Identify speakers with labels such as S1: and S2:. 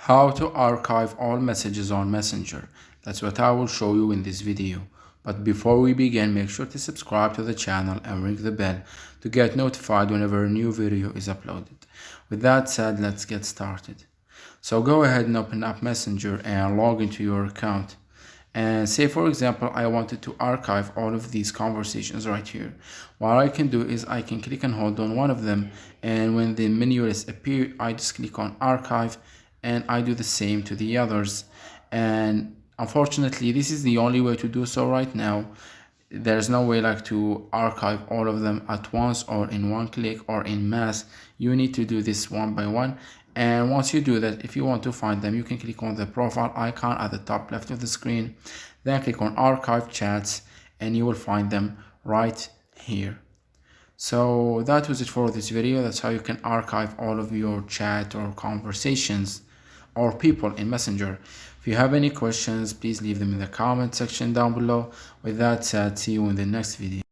S1: How to archive all messages on Messenger. That's what I will show you in this video. But before we begin, make sure to subscribe to the channel and ring the bell to get notified whenever a new video is uploaded. With that said, let's get started. So go ahead and open up Messenger and log into your account. And say, for example, I wanted to archive all of these conversations right here. What I can do is I can click and hold on one of them, and when the menu list appears, I just click on archive, and I do the same to the others. And unfortunately, this is the only way to do so right now. There's no way like to archive all of them at once or in one click or in mass. You need to do this one by one. And once you do that, if you want to find them, you can click on the profile icon at the top left of the screen, then click on archive chats, and you will find them right here. So that was it for this video. That's how you can archive all of your chat or conversations or people in Messenger. If you have any questions, please leave them in the comment section down below. With that said, see you in the next video.